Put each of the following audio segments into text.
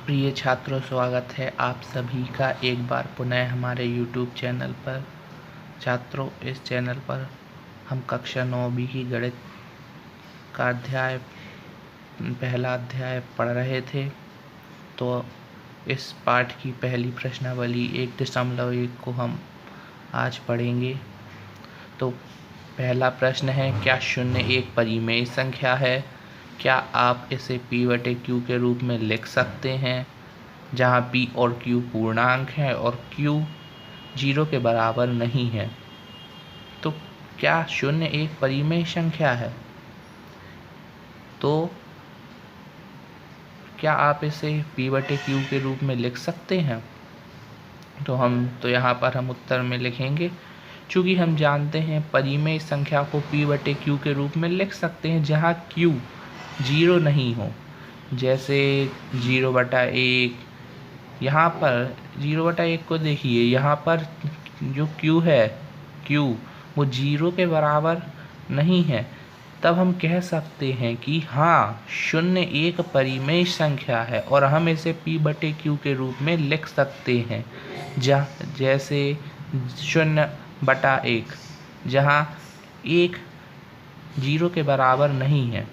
प्रिय छात्रों, स्वागत है आप सभी का एक बार पुनः हमारे YouTube चैनल पर। छात्रों, इस चैनल पर हम कक्षा 9वीं की गणित का पहला अध्याय पढ़ रहे थे। तो इस पाठ की पहली प्रश्नावली 1.1 को हम आज पढ़ेंगे। तो पहला प्रश्न है, क्या 0 एक परिमेय संख्या है? क्या आप इसे P/Q के रूप में लिख सकते हैं, जहाँ P और Q पूर्णांक हैं और Q 0 के बराबर नहीं है? तो क्या 0 एक परिमेय संख्या है? तो क्या आप इसे P/Q के रूप में लिख सकते हैं? तो यहाँ पर हम उत्तर में लिखेंगे, चूँकि हम जानते हैं परिमेय संख्या को P/Q के रूप में लिख सकते हैं जहाँ Q 0 नहीं हो। जैसे 0/1, यहाँ पर 0/1 को देखिए, यहाँ पर जो Q है, Q वो 0 के बराबर नहीं है। तब हम कह सकते हैं कि हाँ, 0 एक परिमेय संख्या है और हम इसे P/Q के रूप में लिख सकते हैं। जैसे 0/1, जहाँ 1 0 के बराबर नहीं है।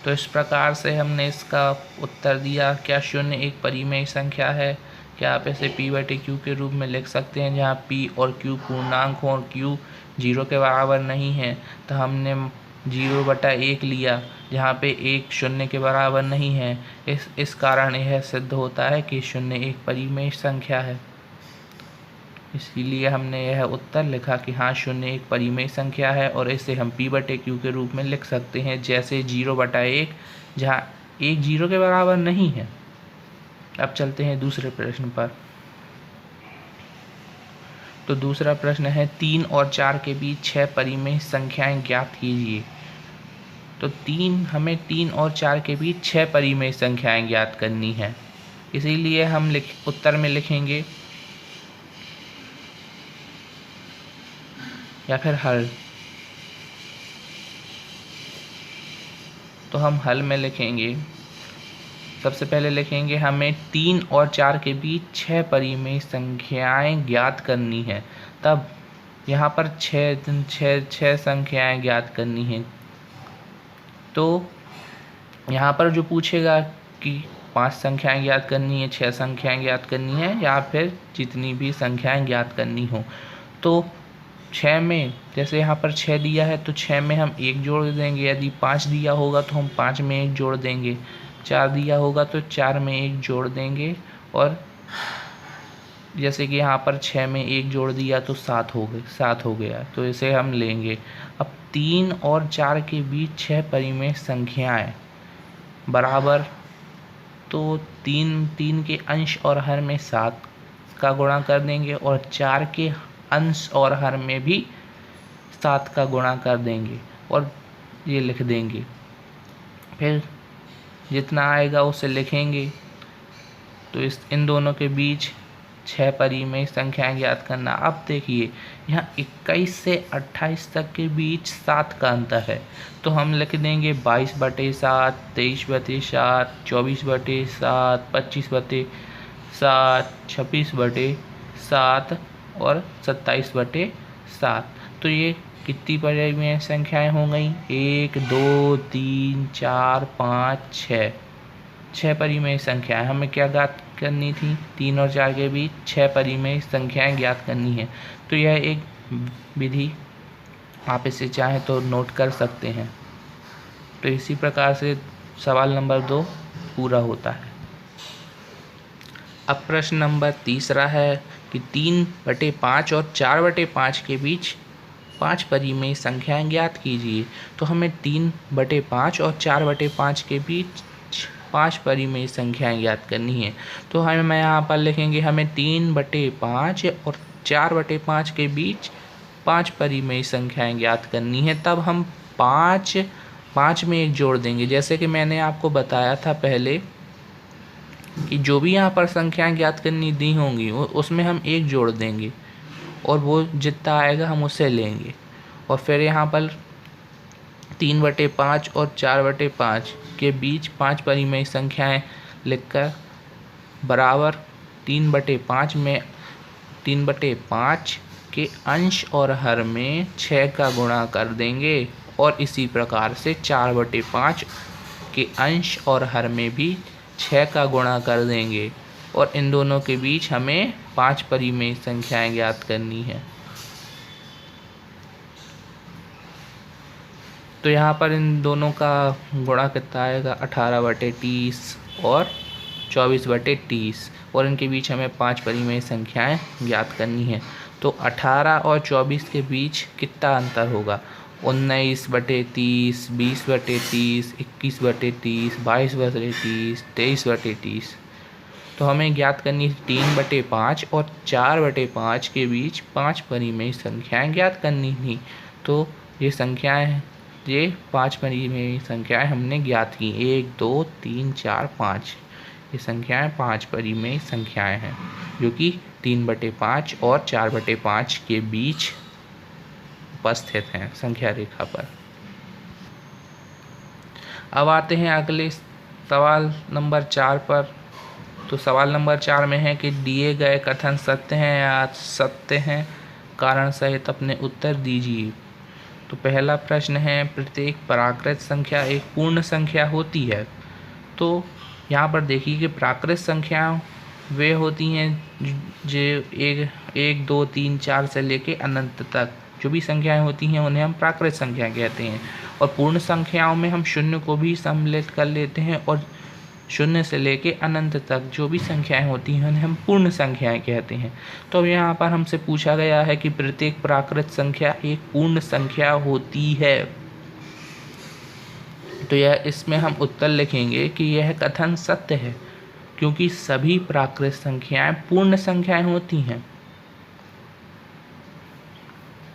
तो इस प्रकार से हमने इसका उत्तर दिया। क्या 0 एक परिमेय संख्या है? क्या आप इसे P/Q के रूप में लिख सकते हैं, जहाँ P और Q पूर्णांक हो और Q 0 के बराबर नहीं है? तो हमने 0/1 लिया, जहाँ पे 1 0 के बराबर नहीं है। इस कारण यह सिद्ध होता है कि 0 एक परिमेय संख्या है। इसीलिए हमने यह उत्तर लिखा कि हाँ, 0 एक परिमेय संख्या है और इसे हम P/Q के रूप में लिख सकते हैं। जैसे 0/1, जहाँ 1 0 के बराबर नहीं है। अब चलते हैं दूसरे प्रश्न पर। तो दूसरा प्रश्न है, 3 और 4 के बीच 6 परिमेय संख्याएं ज्ञात कीजिए। तो हमें 3 और 4 के बीच 6 परिमेय संख्याएं ज्ञात करनी है। इसीलिए हम उत्तर में लिखेंगे या फिर हल। तो हम हल में लिखेंगे। सबसे पहले लिखेंगे हमें 3 और 4 के बीच 6 परिमेय संख्याएं ज्ञात करनी है। तब यहाँ पर 6 संख्याएं ज्ञात करनी है। तो यहाँ पर जो पूछेगा कि 5 संख्याएं ज्ञात करनी है, 6 संख्याएं ज्ञात करनी है, या फिर जितनी भी संख्याएं ज्ञात करनी हो। तो 6 में, जैसे यहाँ पर 6 दिया है तो 6 में हम 1 जोड़ देंगे। यदि 5 दिया होगा तो हम 5 में 1 जोड़ देंगे। 4 दिया होगा तो 4 में 1 जोड़ देंगे। और जैसे कि यहाँ पर 6 में 1 जोड़ दिया तो 7 हो गया। तो इसे हम लेंगे। अब 3 और 4 के बीच 6 परिमेय संख्याएं बराबर, तो 3 के अंश और हर में 7 का गुणा कर देंगे और 4 के अंश और हर में भी 7 का गुणा कर देंगे और ये लिख देंगे। फिर जितना आएगा उसे लिखेंगे। तो इन दोनों के बीच 6 परिमेय संख्याएं ज्ञात करना। अब देखिए, यहाँ 21 से 28 तक के बीच 7 का अंतर है। तो हम लिख देंगे 22/7, 23/7, 24/7, 25/7, 26/7 और 27/7। तो ये कितनी परिमेय संख्याएं हो गई? 1 2 3 4 5 6 6 परिमेय संख्याएं हमें क्या ज्ञात करनी थी? 3 और 4 के बीच 6 परिमेय संख्याएं ज्ञात करनी है। तो यह एक विधि, आप इसे चाहें तो नोट कर सकते हैं। तो इसी प्रकार से सवाल नंबर 2 पूरा होता है। अब प्रश्न नंबर तीसरा है कि 3/5 और 4/5 के बीच 5 परिमेय संख्याएं ज्ञात कीजिए। तो हमें 3/5 और 4/5 के बीच 5 परिमेय संख्याएं ज्ञात करनी है। तो मैं यहाँ पर लिखेंगे हमें 3/5 और 4/5 के बीच 5 परिमेय संख्याएं ज्ञात करनी है। तब हम 5 में 1 जोड़ देंगे। जैसे कि मैंने आपको बताया था पहले कि जो भी यहाँ पर संख्याएं ज्ञात करनी दी होंगी उसमें हम 1 जोड़ देंगे और वो जितना आएगा हम उसे लेंगे। और फिर यहाँ पर 3/5 और 4/5 के बीच 5 परिमेय संख्याएं लिखकर बराबर 3/5 में 3/5 के अंश और हर में 6 का गुणा कर देंगे और इसी प्रकार से 4/5 के अंश और हर में भी 6 का गुणा कर देंगे और इन दोनों के बीच हमें 5 परिमेय संख्याएं ज्ञात करनी है। तो यहाँ पर इन दोनों का गुणा कितना आएगा 18/30 और 24/30 और इनके बीच हमें 5 परिमेय संख्याएं ज्ञात करनी है। तो 18 और 24 के बीच कितना अंतर होगा 19/30, 20/30, 21/30, 22/30, 23/30। तो हमें ज्ञात करनी है 3/5 और 4/5 के बीच 5 परिमेय संख्याएं ज्ञात करनी थी। तो ये 5 परिमेय संख्याएं हमने ज्ञात की 1, 2, 3, 4, 5। ये संख्याएं 5 परिमेय संख्याएं हैं जो कि 3/5 और 4/5 के बीच उपस्थित हैं संख्या रेखा पर। अब आते हैं अगले सवाल नंबर 4 पर। तो सवाल नंबर 4 में है कि दिए गए कथन सत्य हैं या असत्य हैं, कारण सहित अपने उत्तर दीजिए। तो पहला प्रश्न है प्रत्येक प्राकृत संख्या एक पूर्ण संख्या होती है। तो यहाँ पर देखिए कि प्राकृत संख्याएं वे होती हैं जो 1, 2, 3, 4 से लेके अनंत तक जो भी संख्याएं होती हैं उन्हें हम प्राकृत संख्या कहते हैं। और पूर्ण संख्याओं में हम शून्य को भी सम्मिलित कर लेते हैं और शून्य से लेके अनंत तक जो भी संख्याएं होती हैं उन्हें हम पूर्ण संख्याएं कहते हैं। तो यहाँ पर हमसे पूछा गया है कि प्रत्येक प्राकृत संख्या एक पूर्ण संख्या होती है। तो यह इसमें हम उत्तर लिखेंगे कि यह कथन सत्य है क्योंकि सभी प्राकृत संख्याएं पूर्ण संख्याएं होती हैं।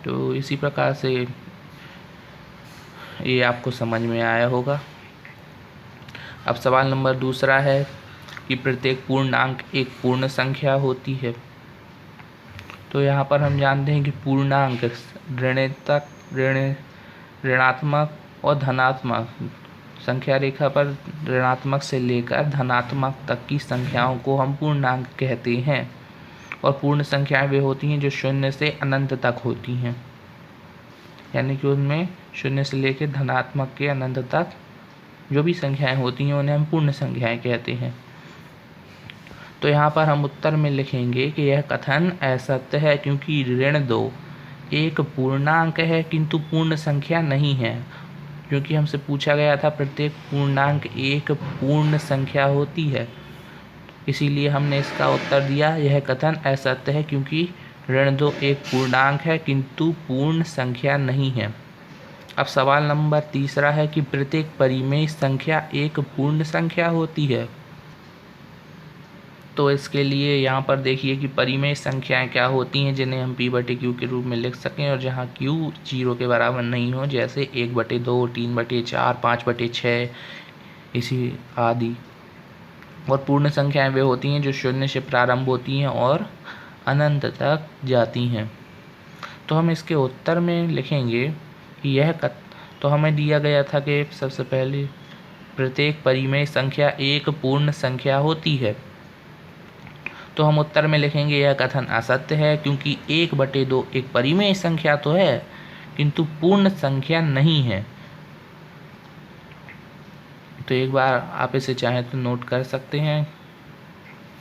तो इसी प्रकार से ये आपको समझ में आया होगा। अब सवाल नंबर दूसरा है कि प्रत्येक पूर्णांक एक पूर्ण संख्या होती है। तो यहाँ पर हम जानते हैं कि पूर्णांक ऋणात्मक और धनात्मक संख्या रेखा पर ऋणात्मक से लेकर धनात्मक तक की संख्याओं को हम पूर्णांक कहते हैं। और पूर्ण संख्याएं वे होती हैं जो शून्य से अनंत तक होती हैं, यानी कि उनमें शून्य से लेकर धनात्मक के अनंत तक जो भी संख्याएं होती हैं उन्हें हम पूर्ण संख्याएं कहते हैं। तो यहाँ पर हम उत्तर में लिखेंगे कि यह कथन असत्य है क्योंकि ऋण 2 एक पूर्णांक है किंतु पूर्ण संख्या नहीं है। क्योंकि हमसे पूछा गया था प्रत्येक पूर्णांक एक पूर्ण संख्या होती है, इसीलिए हमने इसका उत्तर दिया यह कथन असत्य है क्योंकि ऋण 2 एक पूर्णांक है किंतु पूर्ण संख्या नहीं है। अब सवाल नंबर तीसरा है कि प्रत्येक परिमेय संख्या एक पूर्ण संख्या होती है। तो इसके लिए यहाँ पर देखिए कि परिमेय संख्याएं क्या होती हैं जिन्हें हम p/q के रूप में लिख सकें और जहाँ q 0 के बराबर नहीं हो, जैसे 1/2, 3/4, 5/6 इसी आदि। और पूर्ण संख्याएं वे होती हैं जो शून्य से प्रारंभ होती हैं और अनंत तक जाती हैं। तो हम इसके उत्तर में लिखेंगे कि तो हमें दिया गया था कि सबसे पहले प्रत्येक परिमेय संख्या एक पूर्ण संख्या होती है। तो हम उत्तर में लिखेंगे यह कथन असत्य है क्योंकि 1/2 एक परिमेय संख्या तो है किंतु पूर्ण संख्या नहीं है। तो एक बार आप इसे चाहें तो नोट कर सकते हैं।